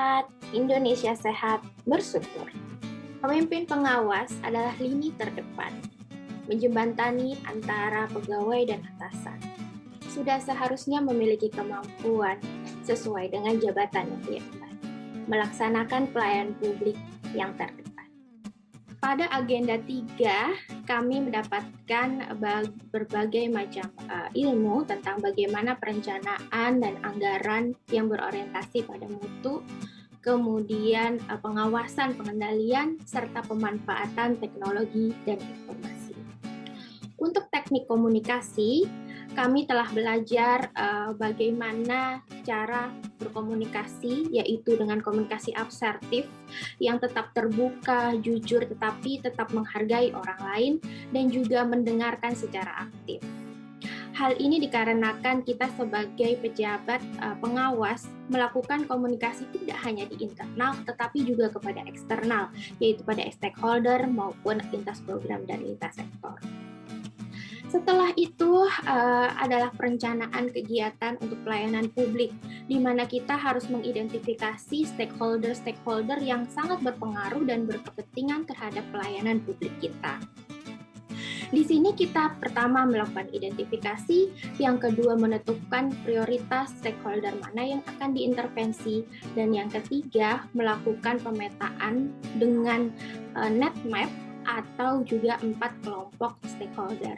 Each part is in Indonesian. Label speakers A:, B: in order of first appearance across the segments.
A: sehat, Indonesia sehat, bersyukur. Pemimpin pengawas adalah lini terdepan, menjembatani antara pegawai dan atasan. Sudah seharusnya memiliki kemampuan sesuai dengan jabatan yang diemban, melaksanakan pelayanan publik yang terdepan. Pada agenda 3, kami mendapatkan berbagai macam ilmu tentang bagaimana perencanaan dan anggaran yang berorientasi pada mutu, kemudian pengawasan, pengendalian, serta pemanfaatan teknologi dan informasi. Untuk teknik komunikasi, kami telah belajar bagaimana cara berkomunikasi, yaitu dengan komunikasi asertif yang tetap terbuka, jujur, tetapi tetap menghargai orang lain dan juga mendengarkan secara aktif. Hal ini dikarenakan kita sebagai pejabat pengawas melakukan komunikasi tidak hanya di internal, tetapi juga kepada eksternal, yaitu pada stakeholder maupun lintas program dan lintas sektor. Setelah itu adalah perencanaan kegiatan untuk pelayanan publik, di mana kita harus mengidentifikasi stakeholder-stakeholder yang sangat berpengaruh dan berkepentingan terhadap pelayanan publik kita. Di sini kita pertama melakukan identifikasi, yang kedua menentukan prioritas stakeholder mana yang akan diintervensi, dan yang ketiga melakukan pemetaan dengan net map atau juga 4 kelompok stakeholder.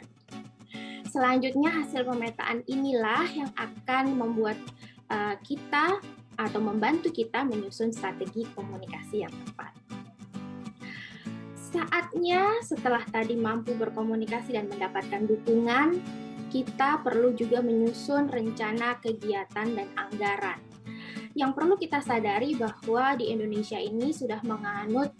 A: Selanjutnya hasil pemetaan inilah yang akan membuat kita atau membantu kita menyusun strategi komunikasi yang tepat. Saatnya setelah tadi mampu berkomunikasi dan mendapatkan dukungan, kita perlu juga menyusun rencana kegiatan dan anggaran. Yang perlu kita sadari bahwa di Indonesia ini sudah menganut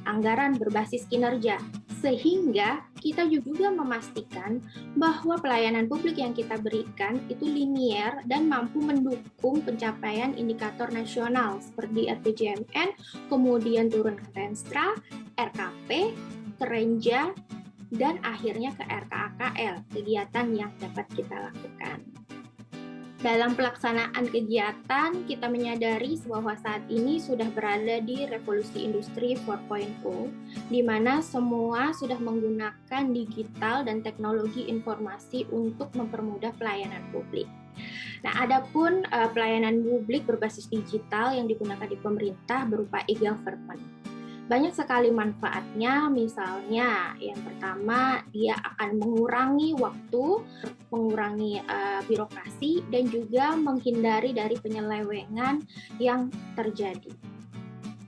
A: anggaran berbasis kinerja, sehingga kita juga memastikan bahwa pelayanan publik yang kita berikan itu linier dan mampu mendukung pencapaian indikator nasional seperti RPJMN, kemudian turun ke Renstra, RKP, Kerenja, dan akhirnya ke RKAKL, kegiatan yang dapat kita lakukan. Dalam pelaksanaan kegiatan, kita menyadari bahwa saat ini sudah berada di revolusi industri 4.0, di mana semua sudah menggunakan digital dan teknologi informasi untuk mempermudah pelayanan publik. Nah, adapun pelayanan publik berbasis digital yang digunakan di pemerintah berupa e-government. Banyak sekali manfaatnya, misalnya yang pertama dia akan mengurangi waktu, mengurangi birokrasi, dan juga menghindari dari penyelewengan yang terjadi.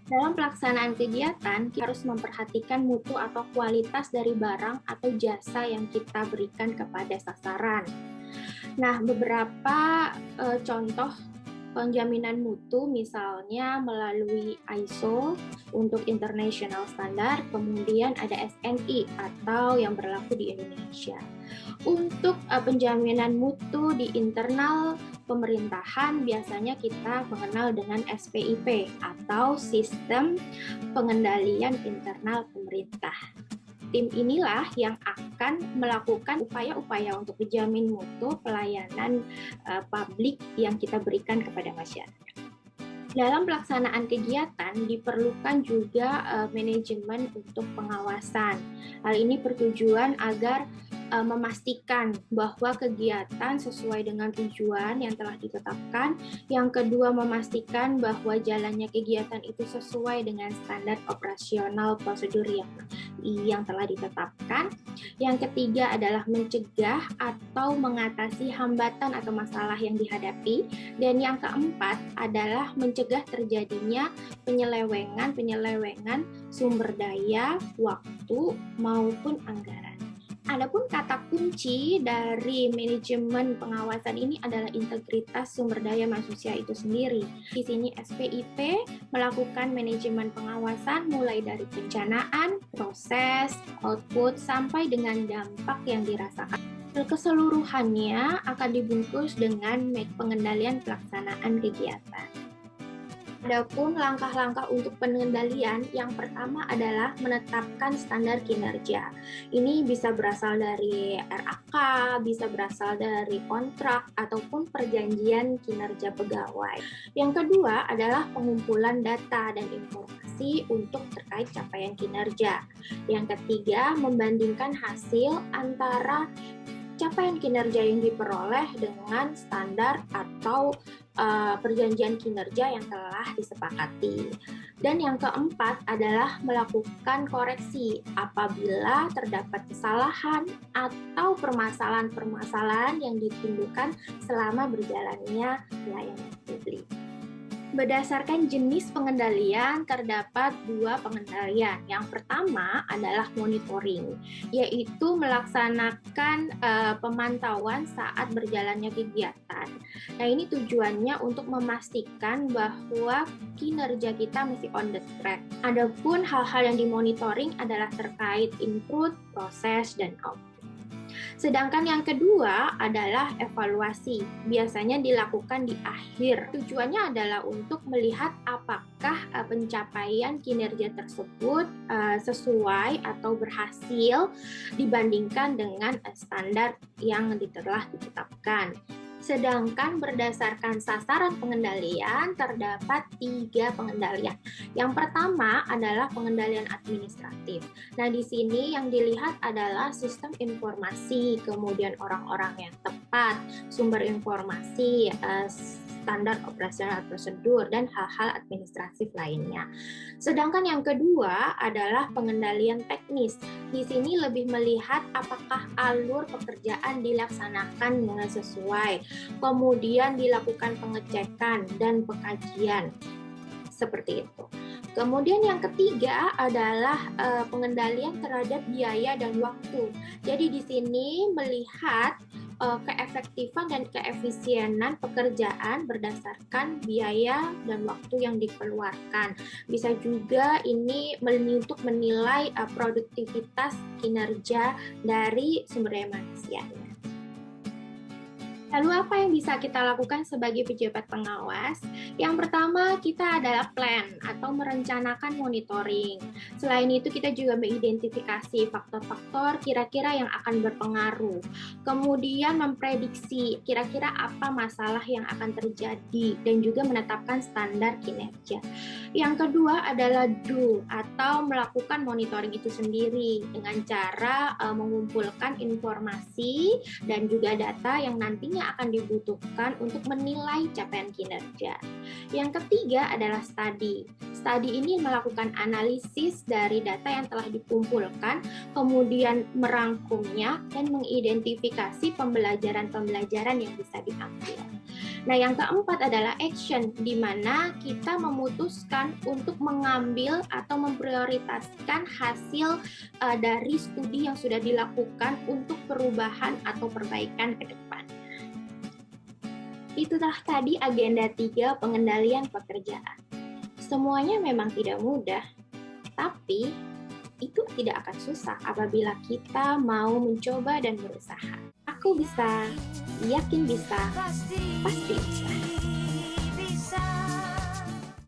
A: Dalam pelaksanaan kegiatan, kita harus memperhatikan mutu atau kualitas dari barang atau jasa yang kita berikan kepada sasaran. Nah, beberapa contoh penjaminan mutu misalnya melalui ISO untuk international standard, kemudian ada SNI atau yang berlaku di Indonesia. Untuk penjaminan mutu di internal pemerintahan biasanya kita mengenal dengan SPIP atau Sistem Pengendalian Internal Pemerintah. Tim inilah yang akan melakukan upaya-upaya untuk menjamin mutu pelayanan publik yang kita berikan kepada masyarakat. Dalam pelaksanaan kegiatan diperlukan juga manajemen untuk pengawasan. Hal ini bertujuan agar memastikan bahwa kegiatan sesuai dengan tujuan yang telah ditetapkan. Yang kedua, memastikan bahwa jalannya kegiatan itu sesuai dengan standar operasional prosedur yang telah ditetapkan. Yang ketiga adalah mencegah atau mengatasi hambatan atau masalah yang dihadapi. Dan yang keempat adalah mencegah terjadinya penyelewengan sumber daya, waktu, maupun anggaran. Adapun kata kunci dari manajemen pengawasan ini adalah integritas sumber daya manusia itu sendiri. Di sini SPIP melakukan manajemen pengawasan mulai dari perencanaan, proses, output, sampai dengan dampak yang dirasakan. Keseluruhannya akan dibungkus dengan pengendalian pelaksanaan kegiatan. Adapun langkah-langkah untuk pengendalian, yang pertama adalah menetapkan standar kinerja. Ini bisa berasal dari RAK, bisa berasal dari kontrak, ataupun perjanjian kinerja pegawai. Yang kedua adalah pengumpulan data dan informasi untuk terkait capaian kinerja. Yang ketiga, membandingkan hasil antara capaian kinerja yang diperoleh dengan standar atau perjanjian kinerja yang telah disepakati. Dan yang keempat adalah melakukan koreksi apabila terdapat kesalahan atau permasalahan-permasalahan yang ditimbulkan selama berjalannya pelayanan publik. Berdasarkan jenis pengendalian, terdapat dua pengendalian. Yang pertama adalah monitoring, yaitu melaksanakan pemantauan saat berjalannya kegiatan. Nah, ini tujuannya untuk memastikan bahwa kinerja kita masih on the track. Adapun hal-hal yang dimonitoring adalah terkait input, proses, dan output. Sedangkan yang kedua adalah evaluasi. Biasanya dilakukan di akhir. Tujuannya adalah untuk melihat apakah pencapaian kinerja tersebut sesuai atau berhasil dibandingkan dengan standar yang telah ditetapkan. Sedangkan berdasarkan sasaran pengendalian, terdapat 3 pengendalian. Yang pertama adalah pengendalian administratif. Nah, di sini yang dilihat adalah sistem informasi, kemudian orang-orang yang tepat, sumber informasi, standar operasional prosedur, dan hal-hal administratif lainnya. Sedangkan yang kedua adalah pengendalian teknis. Di sini lebih melihat apakah alur pekerjaan dilaksanakan dengan sesuai, kemudian dilakukan pengecekan dan pengkajian, seperti itu. Kemudian yang ketiga adalah pengendalian terhadap biaya dan waktu. Jadi di sini melihat keefektifan dan keefisienan pekerjaan berdasarkan biaya dan waktu yang dikeluarkan. Bisa juga ini untuk menilai produktivitas kinerja dari sumber daya manusianya. Lalu apa yang bisa kita lakukan sebagai pejabat pengawas? Yang pertama, kita adalah plan atau merencanakan monitoring. Selain itu, kita juga mengidentifikasi faktor-faktor kira-kira yang akan berpengaruh. Kemudian memprediksi kira-kira apa masalah yang akan terjadi dan juga menetapkan standar kinerja. Yang kedua adalah do atau melakukan monitoring itu sendiri dengan cara mengumpulkan informasi dan juga data yang nantinya akan dibutuhkan untuk menilai capaian kinerja. Yang ketiga adalah study. Study ini melakukan analisis dari data yang telah dikumpulkan, kemudian merangkumnya dan mengidentifikasi pembelajaran-pembelajaran yang bisa diambil. Nah, yang keempat adalah action, di mana kita memutuskan untuk mengambil atau memprioritaskan hasil dari studi yang sudah dilakukan untuk perubahan atau perbaikan ke depan. Itulah tadi agenda 3 pengendalian pekerjaan. Semuanya memang tidak mudah, tapi itu tidak akan susah apabila kita mau mencoba dan berusaha. Aku bisa, yakin bisa, pasti bisa.